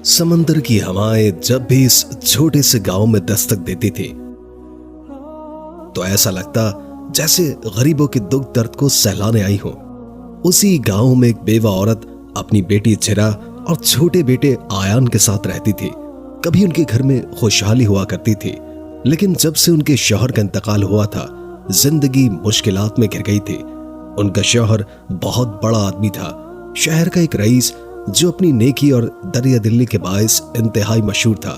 समंदर की हवाएं जब भी इस छोटे से गांव में दस्तक देती थी तो ऐसा लगता जैसे गरीबों के दुख दर्द को सहलाने आई हो। उसी गांव में एक बेवा औरत अपनी बेटी झिरा और छोटे बेटे आयान के साथ रहती थी। कभी उनके घर में खुशहाली हुआ करती थी, लेकिन जब से उनके शौहर का इंतकाल हुआ था जिंदगी मुश्किलात में घिर गई थी। उनका शौहर बहुत बड़ा आदमी था, शहर का एक रईस जो अपनी नेकी और दरिया दिल्ली के बायस इंतहाई मशहूर था।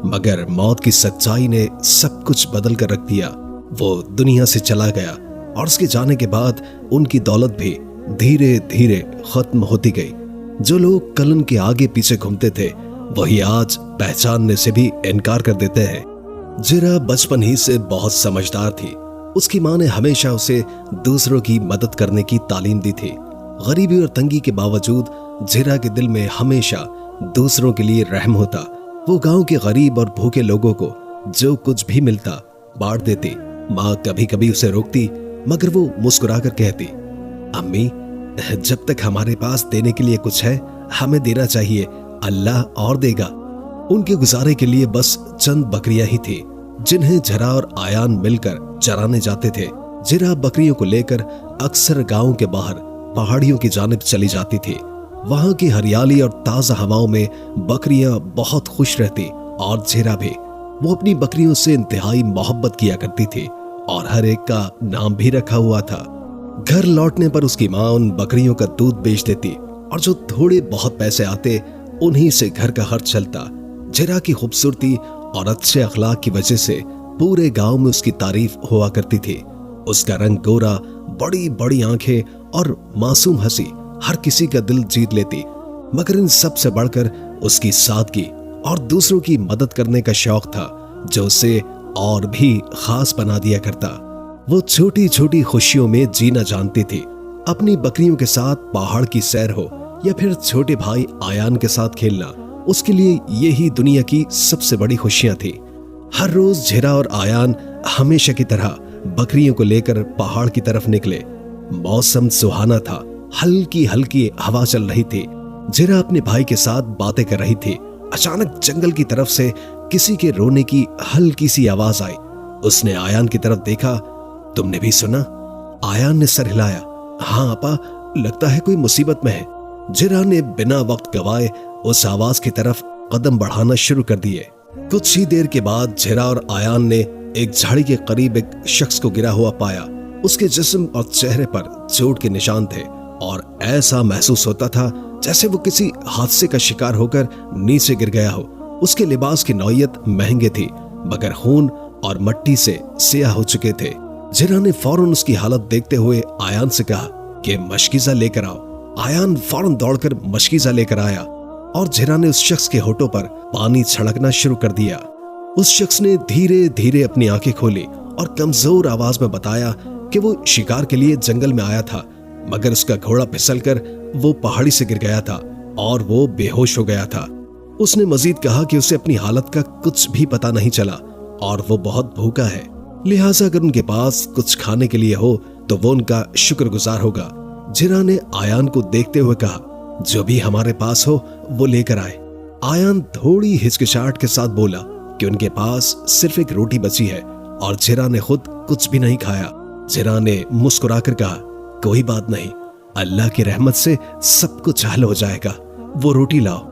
मगर मौत की सच्चाई ने सब कुछ बदल कर रख दिया। वो दुनिया से चला गया और उसके जाने के बाद उनकी दौलत भी धीरे धीरे खत्म होती गई। जो लोग कल उनके आगे पीछे घूमते थे वही आज पहचानने से भी इनकार कर देते हैं। झिरा बचपन ही से बहुत समझदार थी। उसकी माँ ने हमेशा उसे दूसरों की मदद करने की तालीम दी थी। गरीबी और तंगी के बावजूद झिरा के दिल में हमेशा दूसरों के लिए रहम होता। वो गांव के गरीब और भूखे लोगों को जो कुछ भी मिलता बांट देती। माँ कभी कभी उसे रोकती, मगर वो मुस्कुराकर कहती, अम्मी, जब तक हमारे पास देने के लिए कुछ है हमें देना चाहिए, अल्लाह और देगा। उनके गुजारे के लिए बस चंद बकरियां ही थी जिन्हें झिरा और आयान मिलकर चराने जाते थे। झिरा बकरियों को लेकर अक्सर गांव के बाहर पहाड़ियों की जानिब चली जाती थी। वहां की हरियाली और ताजा हवाओं में बकरियां बहुत खुश रहती और झिरा भी। वो अपनी बकरियों से इंतहाई मोहब्बत किया करती थी और हर एक का नाम भी रखा हुआ था। घर लौटने पर उसकी माँ उन बकरियों का दूध बेच देती और जो थोड़े बहुत पैसे आते उन्हीं से घर का खर्च चलता। झिरा की खूबसूरती और अच्छे अखलाक की वजह से पूरे गांव में उसकी तारीफ हुआ करती थी। उसका रंग गोरा, बड़ी बड़ी आंखें और मासूम हंसी हर किसी का दिल जीत लेती। मगर इन सब से बढ़कर उसकी सादगी और दूसरों की मदद करने का शौक था जो उसे और भी खास बना दिया करता। वो छोटी छोटी खुशियों में जीना जानती थी। अपनी बकरियों के साथ पहाड़ की सैर हो या फिर छोटे भाई आयान के साथ खेलना, उसके लिए यही दुनिया की सबसे बड़ी खुशियां थी। हर रोज झिरा और आयान हमेशा की तरह बकरियों को लेकर पहाड़ की तरफ निकले। मौसम सुहाना था, हल्की हल्की हवा चल रही थी। झिरा अपने भाई के साथ बातें कर रही थी। अचानक जंगल की तरफ से किसी के रोने की हल्की सी आवाज आई। उसने आयान की तरफ देखा। तुमने भी सुना? आयान ने सर हिलाया। हाँ अपा, लगता है कोई मुसीबत में है। झिरा ने बिना वक्त गवाए उस आवाज की तरफ कदम बढ़ाना शुरू कर दिए। कुछ ही देर के बाद झिरा और आयान ने एक झाड़ी के करीब एक शख्स को गिरा हुआ पाया। उसके जिस्म और चेहरे पर चोट के निशान थे और ऐसा महसूस होता था जैसे वो किसी हादसे का शिकार होकर नीचे गिर गया हो। उसके लिबास की नौयत महंगे थी, मगर खून और मट्टी से सियाह हो चुके थे। झिरा ने फौरन उसकी हालत देखते हुए आयान से कहा कि मशकीज़ा लेकर आओ। आयान फौरन दौड़कर मशकीज़ा लेकर आया और झिरा ने उस शख्स के होठों पर पानी छिड़कना शुरू कर दिया। उस शख्स ने धीरे धीरे अपनी आंखें खोली और कमजोर आवाज में बताया कि वो शिकार के लिए जंगल में आया था, मगर उसका घोड़ा फिसलकर वो पहाड़ी से गिर गया था और वो बेहोश हो गया था। उसने मजीद कहा कि उसे अपनी हालत का कुछ भी पता नहीं चला और वो बहुत भूखा है, लिहाजा अगर उनके पास कुछ खाने के लिए हो तो वो उनका शुक्रगुजार होगा। झिरा ने आयान को देखते हुए कहा, जो भी हमारे पास हो वो लेकर आए। आयान थोड़ी हिचकिचाहट के साथ बोला कि उनके पास सिर्फ एक रोटी बची है और झिरा ने खुद कुछ भी नहीं खाया। झिरा ने मुस्कुराकर कहा, कोई बात नहीं, अल्लाह की रहमत से सब कुछ हल हो जाएगा, वो रोटी लाओ।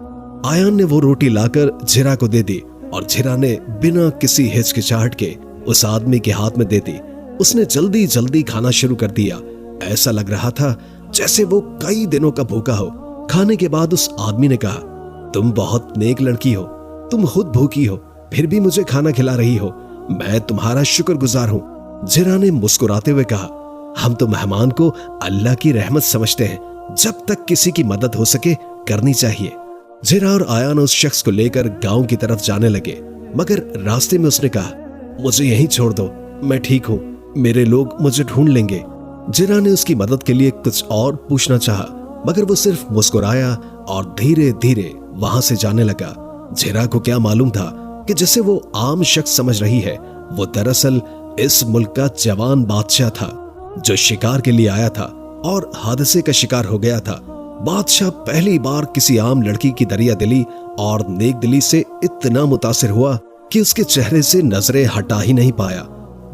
आयान ने वो रोटी लाकर झिरा को दे दी और झिरा ने बिना किसी हिचकिचाहट के उस आदमी के हाथ में दे दी। उसने जल्दी जल्दी खाना शुरू कर दिया। ऐसा लग रहा था जैसे वो कई दिनों का भूखा हो। खाने के बाद उस आदमी ने कहा, तुम बहुत नेक लड़की हो, तुम खुद भूखी हो फिर भी मुझे खाना खिला रही हो, मैं तुम्हारा शुक्रगुजार हूँ। झिरा ने मुस्कुराते हुए कहा, हम तो मेहमान को अल्लाह की रहमत समझते हैं, जब तक किसी की मदद हो सके करनी चाहिए। झिरा और आयान उस शख्स को लेकर गांव की तरफ जाने लगे, मगर रास्ते में उसने कहा, मुझे यहीं छोड़ दो, मैं ठीक हूँ, मेरे लोग मुझे ढूंढ लेंगे। झिरा ने उसकी मदद के लिए कुछ और पूछना चाहा, मगर वो सिर्फ मुस्कुराया और धीरे धीरे वहां से जाने लगा। झिरा को क्या मालूम था कि जिसे वो आम शख्स समझ रही है वो दरअसल इस मुल्क का जवान बादशाह था जो शिकार के लिए आया था और हादसे का शिकार हो गया था। बादशाह पहली बार किसी आम लड़की की दरिया दिली और नेक दिली से इतना मुतासिर हुआ कि उसके चेहरे से नजरें हटा ही नहीं पाया।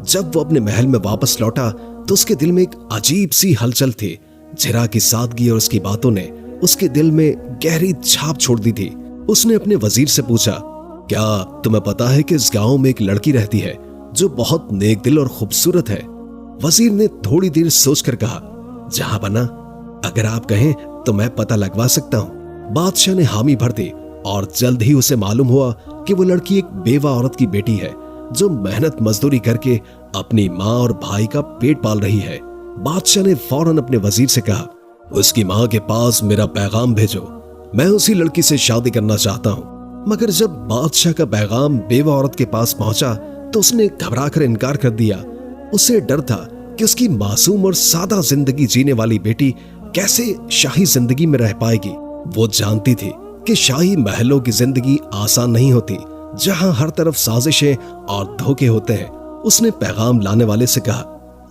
जब वो अपने महल में वापस लौटा तो उसके दिल में एक अजीब सी हलचल थी। झिरा की सादगी और उसकी बातों ने उसके दिल में गहरी छाप छोड़ दी थी। उसने अपने वजीर से पूछा, क्या तुम्हें पता है कि इस गांव में एक लड़की रहती है जो बहुत नेक दिल और खूबसूरत है? वजीर ने थोड़ी देर सोचकर कहा, जहां बना, अगर आप कहें तो मैं पता लगवा सकता हूं। बादशाह ने हामी भर दी और जल्द ही उसे मालूम हुआ कि वो लड़की एक बेवा औरत की बेटी है जो मेहनत मजदूरी करके अपनी माँ और भाई का पेट पाल रही है। बादशाह ने फौरन अपने वजीर से कहा, उसकी माँ के पास मेरा पैगाम भेजो, मैं उसी लड़की से शादी करना चाहता हूँ। मगर जब बादशाह का पैगाम बेवा औरत के पास पहुंचा तो उसने घबराकर इनकार कर दिया। उसे डर था कि उसकी मासूम और सादा जिंदगी जीने वाली बेटी कैसे शाही जिंदगी में रह पाएगी। वो जानती थी कि शाही महलों की जिंदगी आसान नहीं होती, जहां हर तरफ साजिशें और धोखे होते हैं। उसने पैगाम लाने वाले से कहा,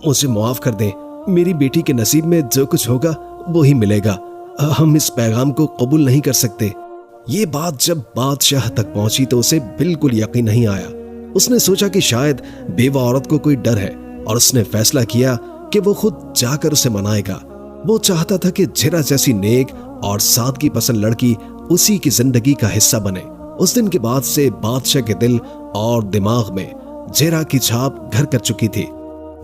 मुझे माफ कर दें, मेरी बेटी के नसीब में जो कुछ होगा वो ही मिलेगा, हम इस पैगाम को कबूल नहीं कर सकते। ये बात जब बादशाह तक पहुंची तो उसे बिल्कुल यकीन नहीं आया। उसने सोचा कि शायद बेवा औरत को कोई डर है और उसने फैसला किया कि वो खुद जाकर उसे मनाएगा। वो चाहता था कि झिरा जैसी नेक और सादगी पसंद लड़की उसी की जिंदगी का हिस्सा बने। उस दिन के बाद से बादशाह के दिल और दिमाग में झिरा की छाप घर कर चुकी थी।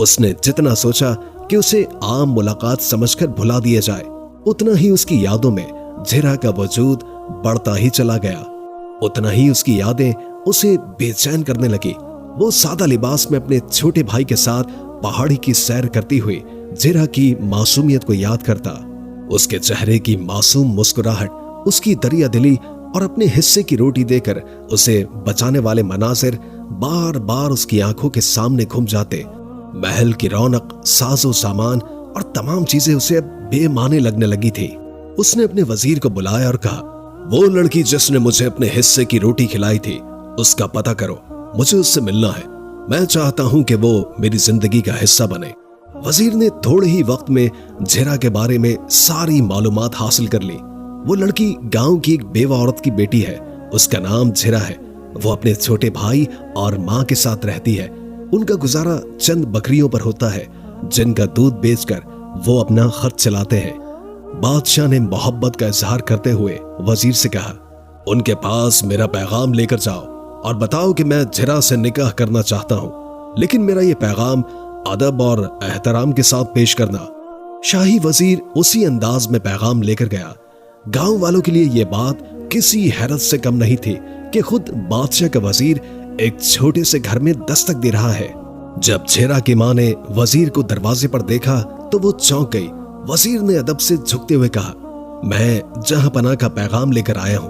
उसने जितना सोचा कि उसे आम मुलाकात समझकर भुला दिया जाए, उतना ही उसकी यादों में झिरा का वजूद बढ़ता ही चला गया। उतना ही उसकी यादें उसे बेचैन करने लगी। वो सादा लिबास में अपने छोटे भाई के साथ पहाड़ी की सैर करती हुई झिरा की मासूमियत को याद करता। उसके चेहरे की मासूम मुस्कुराहट, उसकी दरिया दिली और अपने हिस्से की रोटी देकर उसे बचाने वाले मनाजिर बार बार उसकी आंखों के सामने घूम जाते। महल की रौनक, साजो सामान और तमाम चीजें उसे अब बेमाने लगने लगी थी। उसने अपने वजीर को बुलाया और कहा, वो लड़की जिसने मुझे अपने हिस्से की रोटी खिलाई थी, उसका पता करो, मुझे उससे मिलना है। मैं चाहता हूं कि वो मेरी जिंदगी का हिस्सा बने। वजीर ने थोड़े ही वक्त में झिरा के बारे में सारी मालूमात हासिल कर ली। वो लड़की गांव की एक बेवा औरत की बेटी है। उसका नाम झिरा है। वो अपने छोटे भाई और माँ के साथ रहती है। उनका गुजारा चंद बकरियों पर होता है, जिनका दूध बेचकर वो अपना खर्च चलाते हैं। बादशाह ने मोहब्बत का इजहार करते हुए वजीर से कहा, उनके पास मेरा पैगाम लेकर जाओ और बताओ कि मैं झिरा से निकाह करना चाहता हूँ, लेकिन मेरा ये पैगाम अदब और एहतराम के साथ पेश करना। शाही वजीर उसी अंदाज में पैगाम लेकर गया। गांव वालों के लिए यह बात किसी हैरत से कम नहीं थी कि खुद बादशाह का वजीर एक छोटे से घर में दस्तक दे रहा है। जब झिरा की मां ने वजीर को दरवाजे पर देखा तो वो चौंक गई। वजीर ने अदब से झुकते हुए कहा, मैं जहां पना का पैगाम लेकर आया हूं।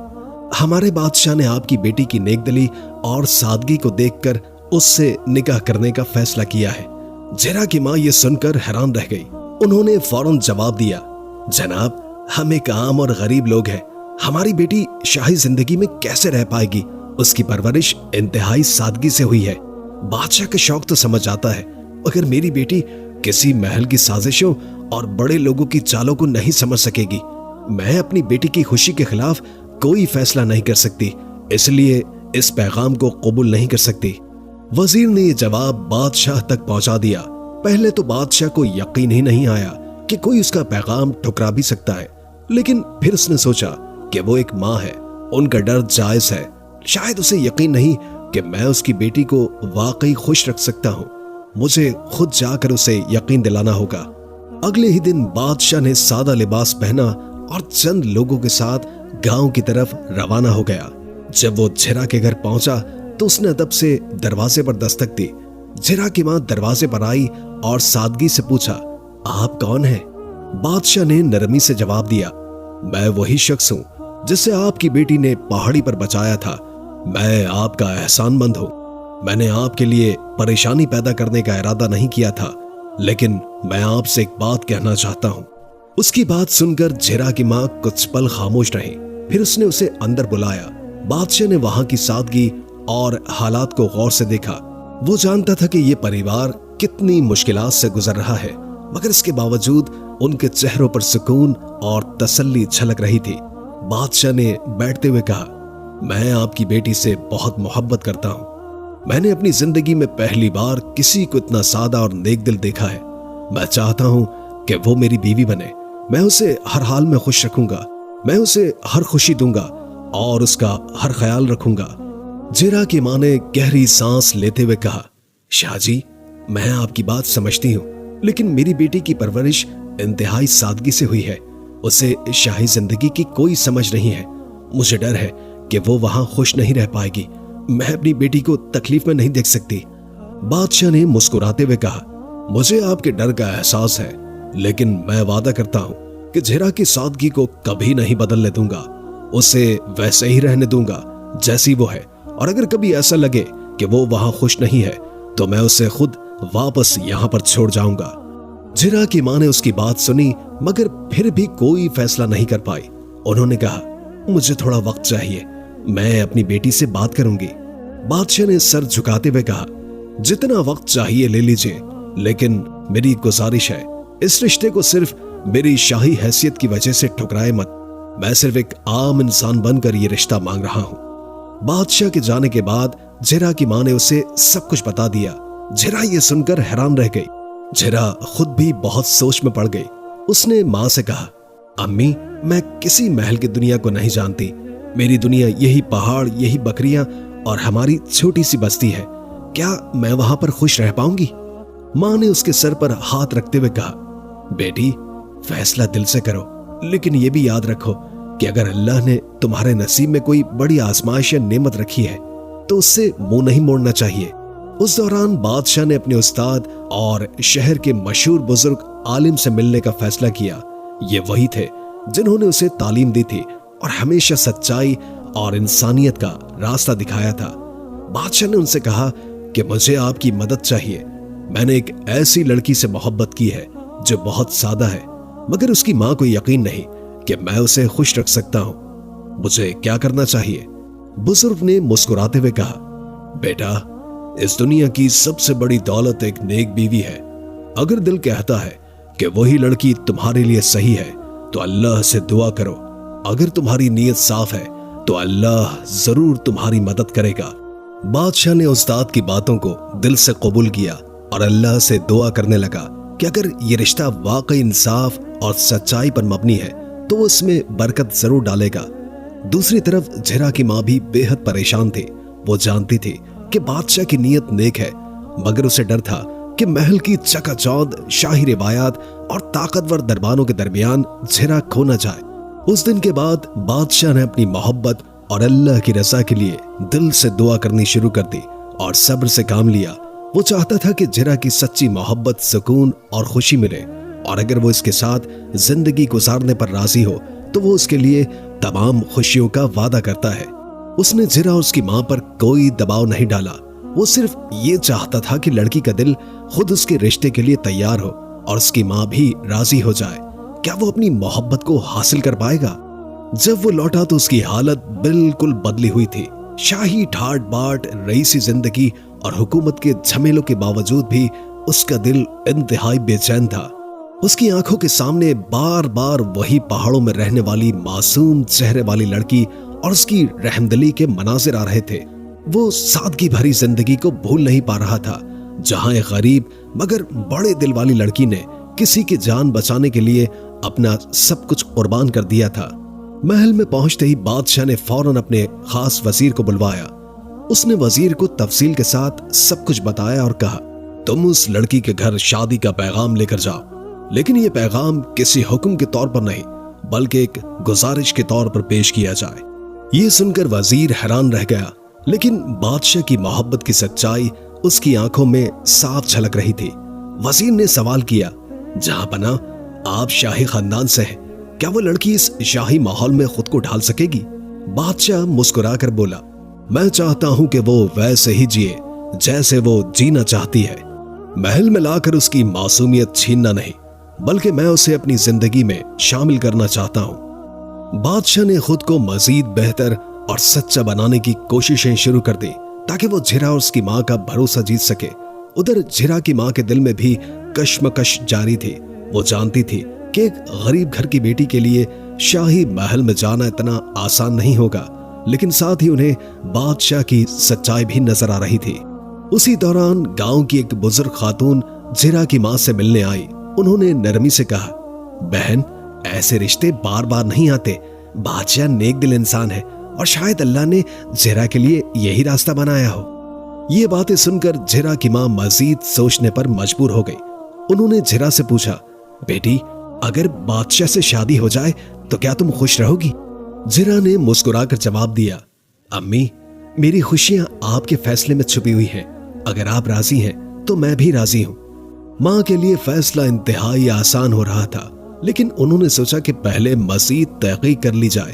हमारे बादशाह ने आपकी बेटी की नेकदिली और सादगी को देखकर उससे निकाह करने का फैसला किया है। झिरा की मां ये सुनकर हैरान रह गई। उन्होंने फौरन जवाब दिया, जनाब, हम एक आम और गरीब लोग हैं। हमारी बेटी शाही जिंदगी में कैसे रह पाएगी? उसकी परवरिश इंतहाई सादगी से हुई है। बादशाह का शौक तो समझ आता है, मगर मेरी बेटी किसी महल की साजिशों और बड़े लोगों की चालों को नहीं समझ सकेगी। मैं अपनी बेटी की खुशी के खिलाफ कोई फैसला नहीं कर सकती, इसलिए इस पैगाम को कबूल नहीं कर सकती। वजीर ने यह जवाब बादशाह तक पहुंचा दिया। पहले तो बादशाह को यकीन ही नहीं आया कि कोई उसका पैगाम ठुकरा भी सकता है, लेकिन फिर उसने सोचा कि वो एक माँ है, उनका डर जायज है। शायद उसे यकीन नहीं कि मैं उसकी बेटी को वाकई खुश रख सकता हूँ। मुझे खुद जाकर उसे यकीन दिलाना होगा। अगले ही दिन बादशाह ने सादा लिबास पहना और चंद लोगों के साथ गांव की तरफ रवाना हो गया। जब वो झिरा के घर पहुंचा तो उसने अदब से दरवाजे पर दस्तक दी। झिरा की मां दरवाजे पर आई और सादगी से पूछा, आप कौन हैं? बादशाह ने नरमी से जवाब दिया, मैं वही शख्स हूं जिसे आपकी बेटी ने पहाड़ी पर बचाया था। मैं आपका एहसानमंद हूं। मैंने आपके लिए परेशानी पैदा करने का इरादा नहीं किया था, लेकिन मैं आपसे एक बात कहना चाहता हूं। उसकी बात सुनकर झिरा की मां कुछ पल खामोश रही। फिर उसने उसे अंदर बुलाया। बादशाह ने वहां की सादगी और हालात को गौर से देखा। वो जानता था कि ये परिवार कितनी मुश्किलात से गुजर रहा है मगर इसके बावजूद उनके चेहरों पर सुकून और तसल्ली झलक रही थी। बादशाह ने बैठते हुए कहा, मैं आपकी बेटी से बहुत मोहब्बत करता हूं। मैंने अपनी जिंदगी में पहली बार किसी को इतना सादा और नेक दिल देखा है। मैं चाहता हूं कि वो मेरी बीवी बने। मैं उसे हर हाल में खुश रखूंगा, मैं उसे हर खुशी दूंगा और उसका हर ख्याल रखूंगा। जिरा की मां ने गहरी सांस लेते हुए कहा, शाह जी, मैं आपकी बात समझती हूँ, लेकिन मेरी बेटी की परवरिश इंतहाई सादगी से हुई है। उसे शाही जिंदगी की कोई समझ नहीं है। मुझे डर है कि वो वहां खुश नहीं रह पाएगी। मैं अपनी बेटी को तकलीफ में नहीं देख सकती। बादशाह ने मुस्कुराते हुए कहा, मुझे आपके डर का एहसास है, लेकिन मैं वादा करता हूं कि जिरा की सादगी को कभी नहीं बदलने दूंगा। उसे वैसे ही रहने दूंगा जैसी वो है, और अगर कभी ऐसा लगे कि वो वहां खुश नहीं है तो मैं उसे खुद वापस यहां पर छोड़ जाऊंगा। जिरा की मां ने उसकी बात सुनी, मगर फिर भी कोई फैसला नहीं कर पाई। उन्होंने कहा, मुझे थोड़ा वक्त चाहिए, मैं अपनी बेटी से बात करूंगी। बादशाह ने सर झुकाते हुए कहा, जितना वक्त चाहिए ले लीजिए, लेकिन मेरी गुजारिश है, इस रिश्ते को सिर्फ मेरी शाही हैसियत की वजह से ठुकराए मत। मैं सिर्फ एक आम इंसान बनकर ये रिश्ता मांग रहा हूं। बादशाह के जाने के बाद जिरा की मां ने उसे सब कुछ बता दिया। जिरा ये सुनकर हैरान रह गई। जिरा खुद भी बहुत सोच में पड़ गई। उसने मां से कहा, अम्मी, मैं किसी महल की दुनिया को नहीं जानती। मेरी दुनिया यही पहाड़, यही बकरियां और हमारी छोटी सी बस्ती है। क्या मैं वहां पर खुश रह पाऊंगी? मां ने उसके सर पर हाथ रखते हुए कहा, बेटी, फैसला दिल से करो, लेकिन यह भी याद रखो कि अगर अल्लाह ने तुम्हारे नसीब में कोई बड़ी आजमाइश या नेमत रखी है तो उससे मुंह नहीं मोड़ना चाहिए। उस दौरान बादशाह ने अपने उस्ताद और शहर के मशहूर बुजुर्ग आलिम से मिलने का फैसला किया। ये वही थे जिन्होंने उसे तालीम दी थी और हमेशा सच्चाई और इंसानियत का रास्ता दिखाया था। बादशाह ने उनसे कहा कि मुझे आपकी मदद चाहिए। मैंने एक ऐसी लड़की से मोहब्बत की है जो बहुत सादा है, मगर उसकी मां को यकीन नहीं कि मैं उसे खुश रख सकता हूं। मुझे क्या करना चाहिए? बुजुर्ग ने मुस्कुराते हुए कहा, बेटा, इस दुनिया की सबसे बड़ी दौलत एक नेक बीवी है। अगर दिल कहता है कि वही लड़की तुम्हारे लिए सही है तो अल्लाह से दुआ करो। अगर तुम्हारी नीयत साफ है तो अल्लाह जरूर तुम्हारी मदद करेगा। बादशाह ने उस्ताद की बातों को दिल से कबूल किया और अल्लाह से दुआ करने लगा कि अगर ये रिश्ता वाकई इंसाफ और सच्चाई पर मबनी है तो वो इसमें बरकत जरूर डालेगा। दूसरी तरफ जिरा की मां भी बेहद परेशान थी। वो जानती थी कि बादशाह की नीयत नेक है, मगर उसे डर था कि महल की चकाचौंध, शाही रिवायात और ताकतवर दरबारों के दरमियान जिरा खो न जाए। उस दिन के बाद बादशाह ने अपनी मोहब्बत और अल्लाह की रज़ा के लिए दिल से दुआ करनी शुरू कर दी और सब्र से काम लिया। वो चाहता था कि जिरा की सच्ची मोहब्बत, सुकून और खुशी मिले, और अगर वो इसके साथ जिंदगी गुजारने पर राजी हो तो वो उसके लिए तमाम खुशियों का वादा करता है। उसने जिरा और उसकी मां पर कोई दबाव नहीं डाला। वो सिर्फ ये चाहता था कि लड़की का दिल खुद उसके रिश्ते के लिए तैयार हो और उसकी मां भी राजी हो जाए। क्या वो अपनी मोहब्बत को हासिल कर पाएगा? जब वो लौटा तो उसकी हालत बिल्कुल बदली हुई थी। शाही ठाट बाट, रईसी जिंदगी और हुकूमत के झमेलों के बावजूद भी उसका दिल इंतहाई बेचैन था। उसकी आंखों के सामने बार बार वही पहाड़ों में रहने वाली मासूम चेहरे वाली लड़की और उसकी रहमदिली के मनाजिर आ रहे थे। वो सादगी भरी जिंदगी को भूल नहीं पा रहा था, जहां एक गरीब मगर बड़े दिल वाली लड़की ने किसी की जान बचाने के लिए अपना सब कुछ कुर्बान कर दिया था। महल में पहुंचते ही बादशाह ने फौरन अपने खास वजीर को बुलवाया। उसने वजीर को तफसील के साथ सब कुछ बताया और कहा, तुम उस लड़की के घर शादी का पैगाम लेकर जाओ, लेकिन यह पैगाम किसी हुक्म के तौर पर नहीं बल्कि एक गुजारिश के तौर पर पेश किया जाए। ये सुनकर वजीर हैरान रह गया, लेकिन बादशाह की मोहब्बत की सच्चाई उसकी आंखों में साफ झलक रही थी। वजीर ने सवाल किया, जहां पना, आप शाही खानदान से हैं, क्या वो लड़की इस शाही माहौल में खुद को ढाल सकेगी? बादशाह मुस्कुराकर बोला, मैं चाहता हूं कि वो वैसे ही जिए जैसे वो जीना चाहती है। महल में लाकर उसकी मासूमियत छीनना नहीं, बल्कि मैं उसे अपनी जिंदगी में शामिल करना चाहता हूं। बादशाह ने खुद को मजीद बेहतर और सच्चा बनाने की कोशिशें शुरू कर दी ताकि वो जिरा और उसकी मां का भरोसा जीत सके ادھر جھرا کی ماں کے دل میں بھی کشمکش جاری تھی۔ وہ جانتی تھی کہ ایک غریب گھر کی بیٹی کے لیے شاہی محل میں جانا اتنا آسان نہیں ہوگا، لیکن ساتھ ہی انہیں بادشاہ کی سچائی بھی نظر آ رہی تھی۔ اسی دوران گاؤں کی ایک بزرگ خاتون جھرا کی ماں سے ملنے آئی۔ انہوں نے نرمی سے کہا، بہن، ایسے رشتے بار بار نہیں آتے۔ بادشاہ نیک دل انسان ہے اور شاید اللہ نے جھرا کے لیے یہی راستہ بنایا ہو۔ یہ باتیں سن کر جھرا کی ماں مزید سوچنے پر مجبور ہو گئی۔ انہوں نے جھرا سے پوچھا، بیٹی، اگر بادشاہ سے شادی ہو جائے تو کیا تم خوش رہو گی؟ جھرا نے مسکرا کر جواب دیا، امی، میری خوشیاں آپ کے فیصلے میں چھپی ہوئی ہیں۔ اگر آپ راضی ہیں تو میں بھی راضی ہوں۔ ماں کے لیے فیصلہ انتہائی آسان ہو رہا تھا، لیکن انہوں نے سوچا کہ پہلے مزید تحقیق کر لی جائے۔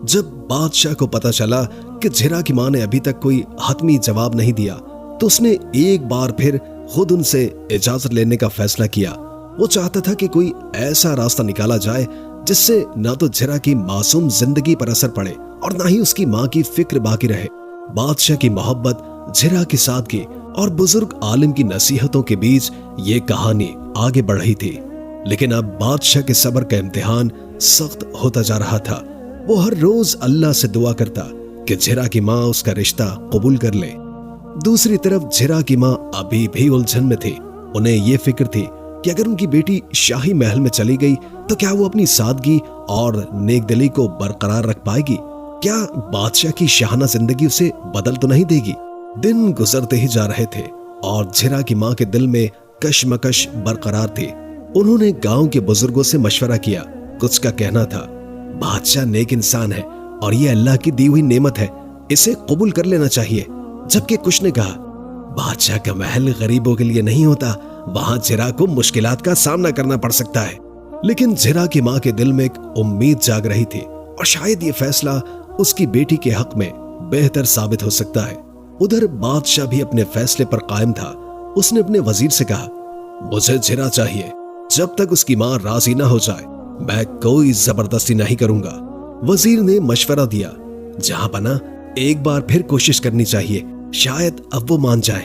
جب بادشاہ کو پتا چلا کہ جھرا کی ماں نے ابھی تک کوئی حتمی جواب نہیں دیا تو اس نے ایک بار پھر خود ان سے اجازت لینے کا فیصلہ کیا۔ وہ چاہتا تھا کہ کوئی ایسا راستہ نکالا جائے جس سے نہ تو جھرا کی معصوم زندگی پر اثر پڑے اور نہ ہی اس کی ماں کی فکر باقی رہے۔ بادشاہ کی محبت، جھرا کی سادگی اور بزرگ عالم کی نصیحتوں کے بیچ یہ کہانی آگے بڑھ رہی تھی، لیکن اب بادشاہ کے صبر کا امتحان سخت ہوتا جا رہا تھا۔ وہ ہر روز اللہ سے دعا کرتا کہ جھرا کی ماں اس کا رشتہ قبول کر لے۔ دوسری طرف جھرا کی ماں ابھی بھی الجھن میں تھی۔ انہیں یہ فکر تھی کہ اگر ان کی بیٹی شاہی محل میں چلی گئی تو کیا وہ اپنی سادگی اور نیک دلی کو برقرار رکھ پائے گی؟ کیا بادشاہ کی شاہانہ زندگی اسے بدل تو نہیں دے گی؟ دن گزرتے ہی جا رہے تھے اور جھرا کی ماں کے دل میں کشمکش برقرار تھی۔ انہوں نے گاؤں کے بزرگوں سے مشورہ کیا۔ کچھ کا کہنا تھا، بادشاہ نیک انسان ہے اور یہ اللہ کی دی ہوئی نعمت ہے، اسے قبول کر لینا چاہیے۔ جبکہ کچھ نے کہا، بادشاہ کا محل غریبوں کے لیے نہیں ہوتا، وہاں جھرا کو مشکلات کا سامنا کرنا پڑ سکتا ہے۔ لیکن جھرا کی ماں کے دل میں ایک امید جاگ رہی تھی اور شاید یہ فیصلہ اس کی بیٹی کے حق میں بہتر ثابت ہو سکتا ہے۔ ادھر بادشاہ بھی اپنے فیصلے پر قائم تھا۔ اس نے اپنے وزیر سے کہا، مجھے جھرا چاہیے، جب تک اس کی ماں راضی نہ ہو جائے میں کوئی زبردستی نہیں کروں گا۔ وزیر نے مشورہ دیا، جہاں پناہ ایک بار پھر کوشش کرنی چاہیے، شاید اب وہ مان جائے۔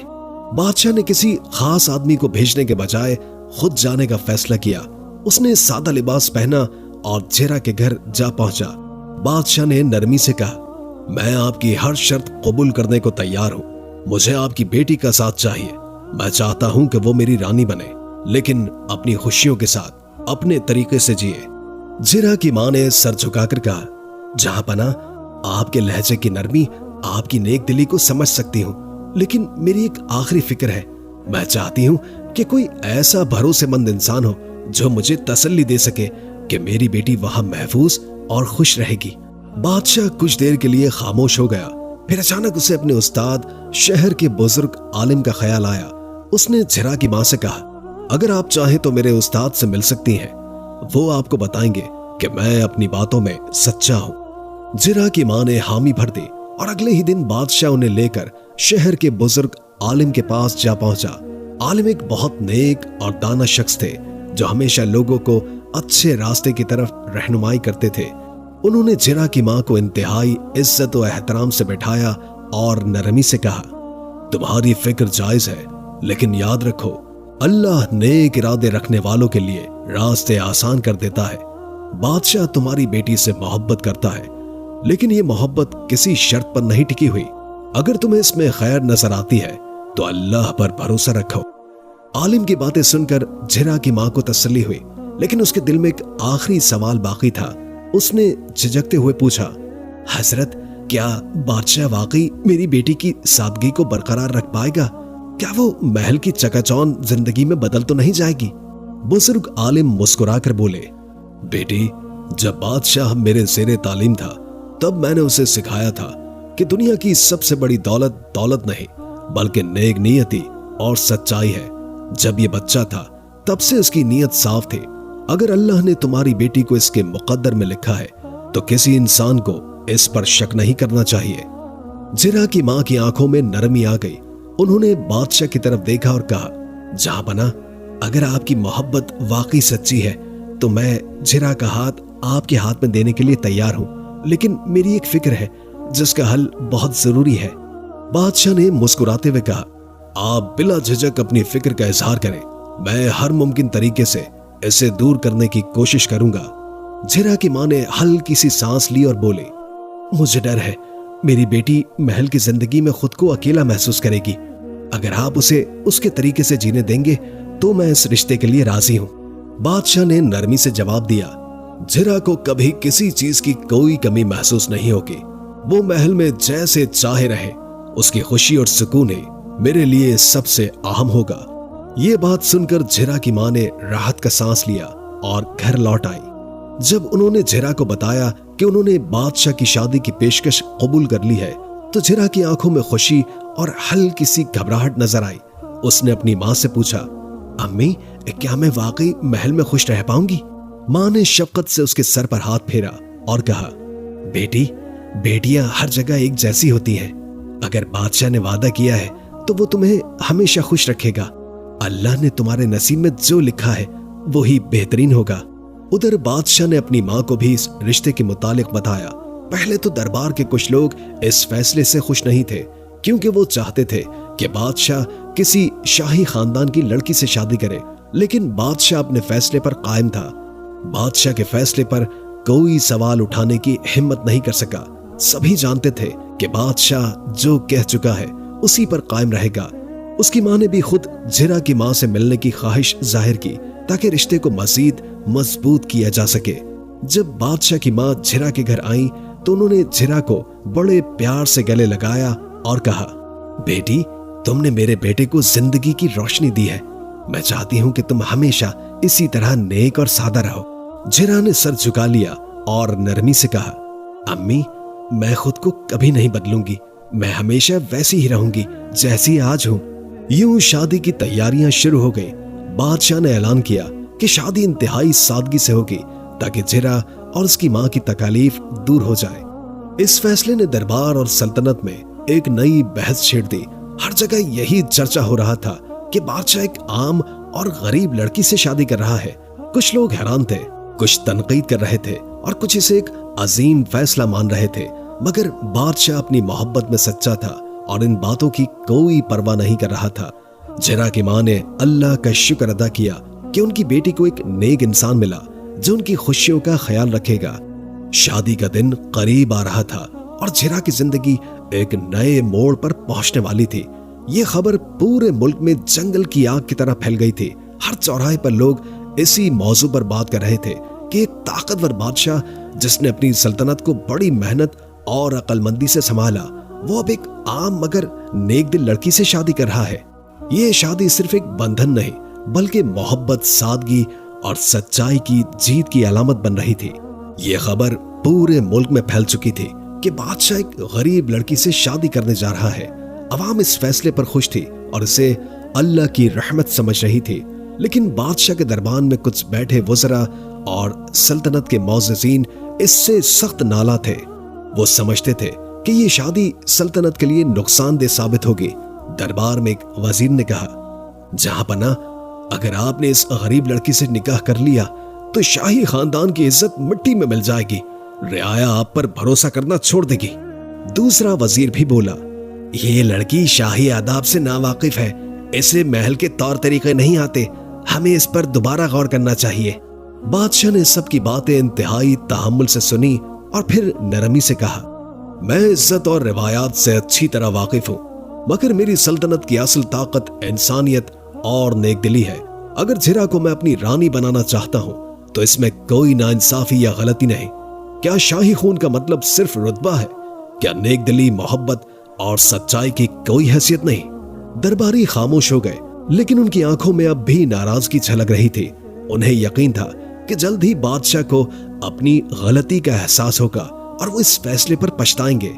بادشاہ نے کسی خاص آدمی کو بھیجنے کے بجائے خود جانے کا فیصلہ کیا۔ اس نے سادہ لباس پہنا اور جھرا کے گھر جا پہنچا۔ بادشاہ نے نرمی سے کہا، میں آپ کی ہر شرط قبول کرنے کو تیار ہوں۔ مجھے آپ کی بیٹی کا ساتھ چاہیے۔ میں چاہتا ہوں کہ وہ میری رانی بنے، لیکن اپنی خوشیوں کے ساتھ اپنے طریقے سے جیے۔ جھرا کی ماں نے سر جھکا کر کہا، جہاں پناہ، آپ کے لہجے کی نرمی، آپ کی نیک دلی کو سمجھ سکتی ہوں، لیکن میری ایک آخری فکر ہے۔ میں چاہتی ہوں کہ کوئی ایسا بھروسے مند انسان ہو جو مجھے تسلی دے سکے کہ میری بیٹی وہاں محفوظ اور خوش رہے گی۔ بادشاہ کچھ دیر کے لیے خاموش ہو گیا، پھر اچانک اسے اپنے استاد، شہر کے بزرگ عالم کا خیال آیا۔ اس نے جھرا کی ماں سے کہا، اگر آپ چاہیں تو میرے استاد سے مل سکتی ہیں، وہ آپ کو بتائیں گے کہ میں اپنی باتوں میں سچا ہوں۔ جھرا کی ماں نے حامی بھر دی اور اگلے ہی دن بادشاہ انہیں لے کر شہر کے بزرگ عالم کے پاس جا پہنچا۔ عالم ایک بہت نیک اور دانا شخص تھے جو ہمیشہ لوگوں کو اچھے راستے کی طرف رہنمائی کرتے تھے۔ انہوں نے جھرا کی ماں کو انتہائی عزت و احترام سے بٹھایا اور نرمی سے کہا، تمہاری فکر جائز ہے، لیکن یاد رکھو، اللہ نیک ارادے رکھنے والوں کے لیے راستے آسان کر دیتا ہے۔ بادشاہ تمہاری بیٹی سے محبت کرتا ہے، لیکن یہ محبت کسی شرط پر نہیں ٹکی ہوئی۔ اگر تمہیں اس میں خیر نظر آتی ہے تو اللہ پر بھروسہ رکھو۔ عالم کی باتیں سن کر جھرا کی ماں کو تسلی ہوئی، لیکن اس کے دل میں ایک آخری سوال باقی تھا۔ اس نے جھجکتے ہوئے پوچھا، حضرت، کیا بادشاہ واقعی میری بیٹی کی سادگی کو برقرار رکھ پائے گا؟ کیا وہ محل کی چکا چوند زندگی میں بدل تو نہیں جائے گی؟ بزرگ عالم مسکرا کر بولے، بیٹی، جب بادشاہ میرے زیر تعلیم تھا تب میں نے اسے سکھایا تھا کہ دنیا کی سب سے بڑی دولت دولت نہیں بلکہ نیک نیتی اور سچائی ہے۔ جب یہ بچہ تھا تب سے اس کی نیت صاف تھی۔ اگر اللہ نے تمہاری بیٹی کو اس کے مقدر میں لکھا ہے تو کسی انسان کو اس پر شک نہیں کرنا چاہیے۔ جھرا کی ماں کی آنکھوں میں نرمی آ گئی۔ انہوں نے بادشاہ کی طرف دیکھا اور کہا، جہاں پناہ، اگر آپ کی محبت واقعی سچی ہے تو میں جھرا کا ہاتھ آپ کے ہاتھ میں دینے کے لیے تیار ہوں، لیکن میری ایک فکر ہے جس کا حل بہت ضروری ہے۔ بادشاہ نے مسکراتے ہوئے کہا، आप बिला झिझक अपनी फिक्र का इजहार करें, मैं हर मुमकिन तरीके से इसे दूर करने की कोशिश करूंगा। झिरा की मां ने हल्की सी सांस ली और बोले, मुझे डर है मेरी बेटी महल की जिंदगी में खुद को अकेला महसूस करेगी। अगर आप उसे उसके तरीके से जीने देंगे तो मैं इस रिश्ते के लिए राजी हूं। बादशाह ने नरमी से जवाब दिया, झिरा को कभी किसी चीज की कोई कमी महसूस नहीं होगी। वो महल में जैसे चाहे रहे, उसकी खुशी और सुकून ही मेरे लिए सबसे अहम होगा। ये बात सुनकर झिरा की मां ने राहत का सांस लिया और घर लौट आई। जब उन्होंने झिरा को बताया कि उन्होंने बादशाह की शादी की पेशकश कबूल कर ली है, तो झिरा की आंखों में खुशी और हल्की सी घबराहट नजर आई। उसने अपनी मां से पूछा, अम्मी, क्या मैं वाकई महल में खुश रह पाऊंगी? मां ने शफकत से उसके सर पर हाथ फेरा और कहा, बेटी, बेटियां हर जगह एक जैसी होती हैं। अगर बादशाह ने वादा किया है तो वो तुम्हें हमेशा खुश रखेगा। अल्लाह ने तुम्हारे नसीब में जो लिखा है वो ही बेहतरीन होगा। उधर बादशाह ने अपनी मां को भी इस रिश्ते के मुतालिक बताया। पहले तो दरबार के कुछ लोग इस फैसले से खुश नहीं थे, क्योंकि वो चाहते थे कि बादशाह किसी शाही खानदान की लड़की से शादी करे, लेकिन बादशाह अपने फैसले पर कायम था। बादशाह के फैसले पर कोई सवाल उठाने की हिम्मत नहीं कर सका। सभी जानते थे कि बादशाह जो कह चुका है उसी पर कायम रहेगा। उसकी मां ने भी खुद झिरा की मां से मिलने की ख्वाहिश जाहिर की ताकि रिश्ते को मजीद मजबूत किया जा सके। जब बादशाह की मां झिरा के घर आई तो उन्होंने झिरा को बड़े प्यार से गले लगाया और कहा, बेटी, तुमने मेरे बेटे को जिंदगी की रोशनी दी है। मैं चाहती हूं कि तुम हमेशा इसी तरह नेक और सादा रहो। झिरा ने सर झुका लिया और नरमी से कहा, अम्मी, मैं खुद को कभी नहीं बदलूंगी। मैं हमेशा वैसी ही रहूंगी जैसी आज हूं। यूं शादी की तैयारियां शुरू हो गई। बादशाह ने ऐलान किया कि शादी इंतहाई सादगी से होगी ताकि झिरा और उसकी मां की तकालीफ दूर हो जाए। इस फैसले ने दरबार और सल्तनत में एक नई बहस छेड़ दी। हर जगह यही चर्चा हो रहा था कि बादशाह एक आम और गरीब लड़की से शादी कर रहा है। कुछ लोग हैरान थे, कुछ तनकीद कर रहे थे और कुछ इसे एक अजीम फैसला मान रहे थे। मगर बादशाह अपनी मोहब्बत में सच्चा था और इन बातों की कोई परवाह नहीं कर रहा था। झिरा की मां ने अल्लाह का शुक्र अदा किया कि उनकी बेटी को एक नेक इंसान मिला जो उनकी खुशियों का ख्याल रखेगा। शादी का दिन करीब आ रहा था और झिरा की जिंदगी एक नए मोड़ पर पहुंचने वाली थी। ये खबर पूरे मुल्क में जंगल की आग की तरह फैल गई थी। हर चौराहे पर लोग इसी मौजू पर बात कर रहे थे कि एक ताकतवर बादशाह जिसने अपनी सल्तनत को बड़ी मेहनत और अक्लमंदी से संभाला, वो अब एक आम मगर नेक दिल लड़की से शादी कर रहा है। ये शादी सिर्फ एक बंधन नहीं बल्कि मोहब्बत, सादगी और सच्चाई की जीत की अलामत बन रही थी। ये खबर पूरे मुल्क में फैल चुकी थी कि बादशाह एक गरीब लड़की से शादी करने जा रहा है। अवाम इस फैसले पर खुश थी और इसे अल्लाह की रहमत समझ रही थी। लेकिन बादशाह के दरबार में कुछ बैठे वज़रा और सल्तनत के मौज़ज़ीन इससे सख्त नाला थे। वो समझते थे कि ये शादी सल्तनत के लिए नुकसानदेह साबित होगी। दरबार में एक वजीर ने कहा, जहां पना, अगर आपने इस गरीब लड़की से निकाह कर लिया तो शाही खानदान की इज्जत मिट्टी में मिल जाएगी। रियाया आप पर भरोसा करना छोड़ देगी। दूसरा वजीर भी बोला, ये लड़की शाही आदाब से नावाकिफ है, इसे महल के तौर तरीके नहीं आते, हमें इस पर दोबारा गौर करना चाहिए। बादशाह ने सबकी बातें इंतहाई तहम्मुल से सुनी और फिर नरमी से कहा, मैं इज्जत और रिवायात से अच्छी तरह वाकिफ हूँ, मगर मेरी सल्तनत की असल ताकत इंसानियत और नेकदिली है। अगर झिरा को मैं अपनी रानी बनाना चाहता हूँ तो इसमें कोई नाइंसाफी या गलती नहीं। क्या शाही खून का मतलब सिर्फ रुतबा है? क्या नेकदिली, मोहब्बत और सच्चाई की कोई हैसियत नहीं? दरबारी खामोश हो गए, लेकिन उनकी आंखों में अब भी नाराजगी झलक रही थी। उन्हें यकीन था कि जल्द ही बादशाह को अपनी गलती का एहसास होगा और वो इस फैसले पर पछताएंगे।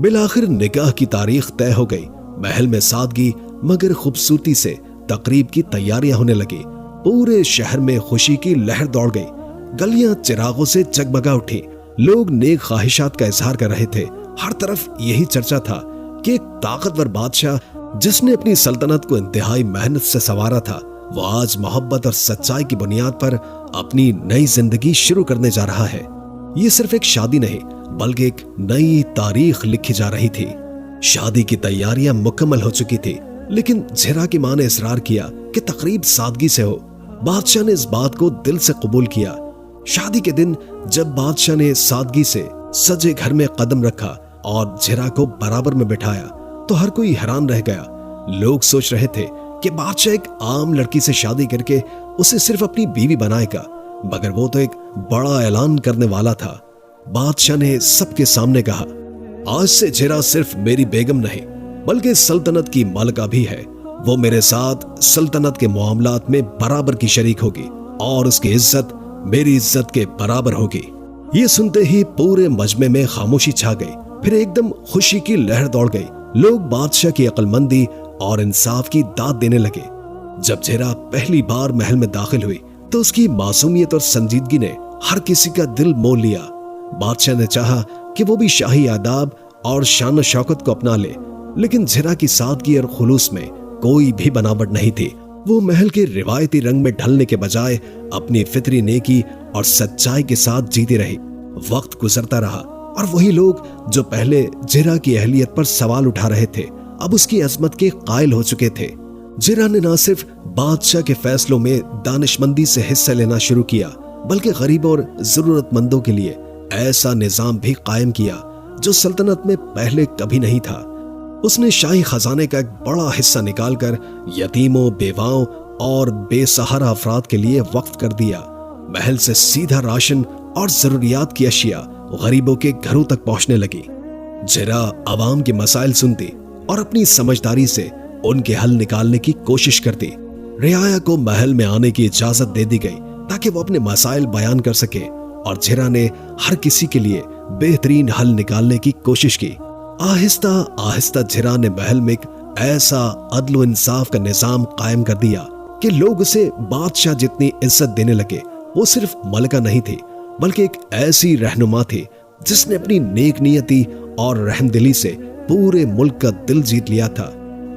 बिलाखिर निकाह की तारीख तय हो गई। महल में सादगी मगर खूबसूरती से तकरीब की तैयारियां होने लगी। पूरे शहर में खुशी की लहर दौड़ गई। गलियां चिरागों से जगमगा उठी। लोग नेक ख्वाहिशात का इजहार कर रहे थे। हर तरफ यही चर्चा था कि एक ताकतवर बादशाह जिसने अपनी सल्तनत को इंतहाई मेहनत से संवारा था, वो आज मोहब्बत और सच्चाई की बुनियाद पर अपनी नई जिंदगी शुरू करने जा रहा है। ये सिर्फ एक शादी नहीं बल्कि एक नई तारीख लिखी जा रही थी। शादी की तैयारियां मुकम्मल हो चुकी थी। लेकिन झिरा की मां ने इसरार किया कि तकरीब सादगी से हो। बादशाह ने इस बात को दिल से कबूल किया। शादी के दिन जब बादशाह ने सादगी से सजे घर में कदम रखा और झिरा को बराबर में बिठाया तो हर कोई हैरान रह गया। लोग सोच रहे थे कि बादशाह एक आम लड़की से शादी करके उसे सिर्फ अपनी बीवी बनाएगा, मगर वो तो एक बड़ा ऐलान करने वाला था। बादशाह ने सबके सामने कहा, आज से झिरा सिर्फ मेरी बेगम नहीं बल्कि सल्तनत की मालिका भी है। वो मेरे साथ सल्तनत के मामलात में बराबर की शरीक होगी और उसकी इज्जत मेरी इज्जत के बराबर होगी। ये सुनते ही पूरे मजमे में खामोशी छा गई। फिर एकदम खुशी की लहर दौड़ गई। लोग बादशाह की अक्लमंदी और इंसाफ की दाद देने लगे। जब झिरा पहली बार महल में दाखिल हुई तो उसकी मासूमियत और संजीदगी ने हर किसी का दिल मोल लिया। बादशाह ने चाहा कि वो भी शाही आदाब और शान शौकत को अपना ले, लेकिन झिरा की सादगी और खुलूस में कोई भी बनावट नहीं थी। वो महल के रिवायती रंग में ढलने के बजाय अपनी फितरी नेकी और सच्चाई के साथ जीती रही। वक्त गुजरता रहा और वही लोग जो पहले झिरा की अहलियत पर सवाल उठा रहे थे अब उसकी अजमत के कायल हो चुके थे। झिरा ने न सिर्फ बादशाह के फैसलों में दानिशमंदी से हिस्सा लेना शुरू किया बल्कि गरीबों और जरूरतमंदों के लिए ऐसा निजाम भी कायम किया जो सल्तनत में पहले कभी नहीं था। उसने शाही खजाने का एक बड़ा हिस्सा निकालकर यतीमों, बेवाओं और बेसहारा अफराद के लिए वक्फ कर दिया। महल से सीधा राशन और जरूरियात की अशिया गरीबों के घरों तक पहुंचने लगी। झिरा आवाम के मसाइल सुनती और अपनी समझदारी से उनके हल निकालने की कोशिश करती। रियाया को महल में आने की इजाजत दे दी गई ताकि वो अपने मसाइल बयान कर सके और झिरा ने हर किसी के लिए बेहतरीन हल निकालने की कोशिश की। आहिस्ता आहिस्ता झिरा ने महल में एक ऐसा अदल व इंसाफ का निजाम कायम कर दिया कि लोग उसे बादशाह जितनी इज्जत देने लगे। वो सिर्फ मलका नहीं थी बल्कि एक ऐसी रहनुमा थी जिसने अपनी नेक नियति और रहमदिली से पूरे मुल्क का दिल जीत लिया था।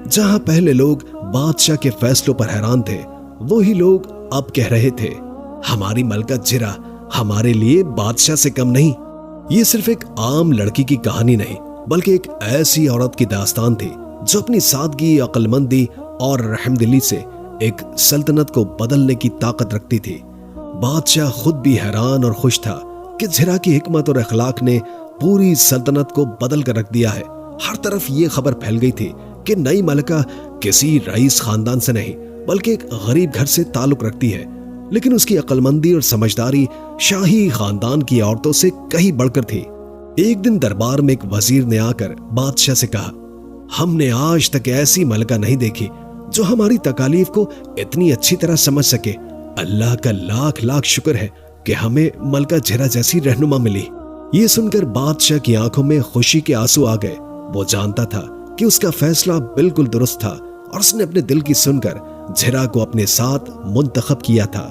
जहां पहले लोग बादशाह के फैसलों पर हैरान थे, वही लोग अब कह रहे थे, हमारी मलका झिरा हमारे लिए बादशाह से कम नहीं। ये सिर्फ एक आम लड़की की कहानी नहीं बल्कि एक ऐसी औरत की दास्तान थी जो अपनी सादगी, अक्लमंदी और रहमदिली से एक सल्तनत को बदलने की ताकत रखती थी। बादशाह खुद भी हैरान और खुश था कि झिरा की हिकमत और अखलाक ने पूरी सल्तनत को बदल कर रख दिया है। हर तरफ ये खबर फैल गई थी कि नई मलका किसी रईस खानदान से नहीं बल्कि एक गरीब घर से ताल्लुक रखती है, लेकिन उसकी अक्लमंदी और समझदारी शाही खानदान की औरतों से कहीं बढ़कर थी। एक दिन दरबार में एक वजीर ने आकर बादशाह से कहा, हमने आज तक ऐसी मलका नहीं देखी जो हमारी तकालीफ को इतनी अच्छी तरह समझ सके। अल्लाह का लाख लाख शुक्र है कि हमें मलका झिरा जैसी रहनुमा मिली। ये सुनकर बादशाह की आंखों में खुशी के आंसू आ गए। वो जानता था कि उसका फैसला बिल्कुल दुरुस्त था और उसने अपने दिल की सुनकर झिरा को अपने साथ मुंतखब किया था।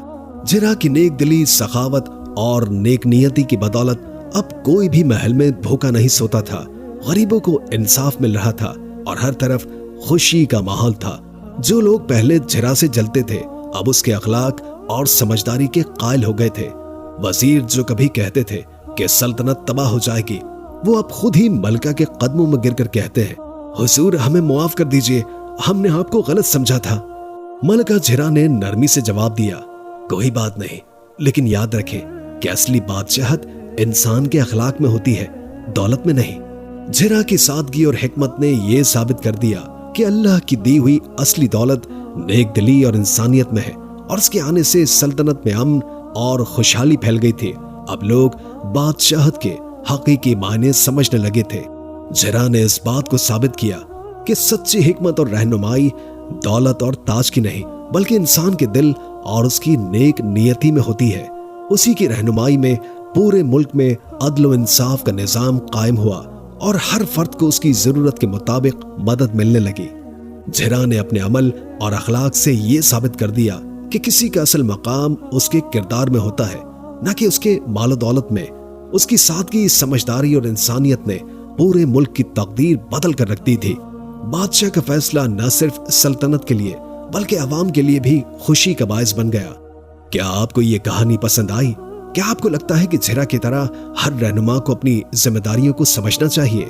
झिरा की नेक दिली, सखावत और नेक नियति की बदौलत अब कोई भी महल में भूखा नहीं सोता था। गरीबों को इंसाफ मिल रहा था और हर तरफ खुशी का माहौल था। जो लोग पहले झिरा से जलते थे अब उसके अखलाक और समझदारी के कायल हो गए थे। वजीर जो कभी कहते थे कि सल्तनत तबाह हो जाएगी, वो अब खुद ही मलका के कदमों में गिरकर कहते हैं, हुजूर हमें मुआफ कर दीजिए, हमने आपको गलत समझा था। मलका झिरा ने नरमी से जवाब दिया, कोई बात नहीं, लेकिन याद रखें कि असली बादशाहत इंसान के अखलाक में होती है, दौलत में नहीं। झिरा की सादगी और हिकमत ने यह साबित कर दिया कि अल्लाह की दी हुई असली दौलत नेक दिली और इंसानियत में है और उसके आने से सल्तनत में अमन और खुशहाली फैल गई थी। अब लोग बादशाहत के हकीकी मायने समझने लगे थे। झिरा ने इस बात को साबित किया कि सच्ची हिकमत और रहनुमाई दौलत और ताज की नहीं बल्कि इंसान के दिल और उसकी नेक नियति में होती है। उसी की रहनुमाई में पूरे मुल्क में अदल व इंसाफ का निजाम कायम हुआ और हर फर्द को उसकी जरूरत के मुताबिक मदद मिलने लगी। झिरा ने अपने अमल और अखलाक से ये साबित कर दिया कि किसी का असल मकाम उसके किरदार में होता है, न कि उसके मालो दौलत में। उसकी सादगी, समझदारी और इंसानियत ने पूरे मुल्क की तकदीर बदल कर रख दी थी। बादशाह का फैसला न सिर्फ सल्तनत के लिए बल्कि अवाम के लिए भी खुशी का बायस बन गया। क्या आपको ये कहानी पसंद आई? क्या आपको लगता है कि झिरा की तरह हर रहनुमा को अपनी जिम्मेदारियों को समझना चाहिए?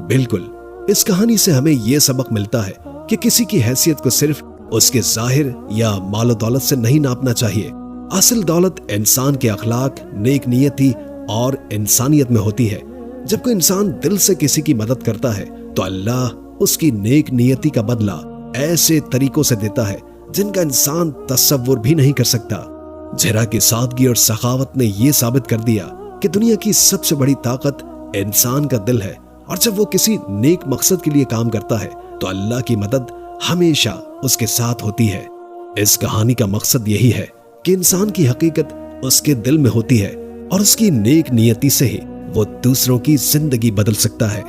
बिल्कुल, इस कहानी से हमें यह सबक मिलता है کہ کسی کی حیثیت کو صرف اس کے ظاہر یا مال و دولت سے نہیں ناپنا چاہیے۔ اصل دولت انسان کے اخلاق، نیک نیتی اور انسانیت میں ہوتی ہے۔ جب کوئی انسان دل سے کسی کی مدد کرتا ہے تو اللہ اس کی نیک نیتی کا بدلہ ایسے طریقوں سے دیتا ہے جن کا انسان تصور بھی نہیں کر سکتا۔ زہرا کی سادگی اور سخاوت نے یہ ثابت کر دیا کہ دنیا کی سب سے بڑی طاقت انسان کا دل ہے، اور جب وہ کسی نیک مقصد کے لیے کام کرتا ہے تو اللہ کی مدد ہمیشہ اس کے ساتھ ہوتی ہے۔ اس کہانی کا مقصد یہی ہے کہ انسان کی حقیقت اس کے دل میں ہوتی ہے، اور اس کی نیک نیتی سے ہی وہ دوسروں کی زندگی بدل سکتا ہے۔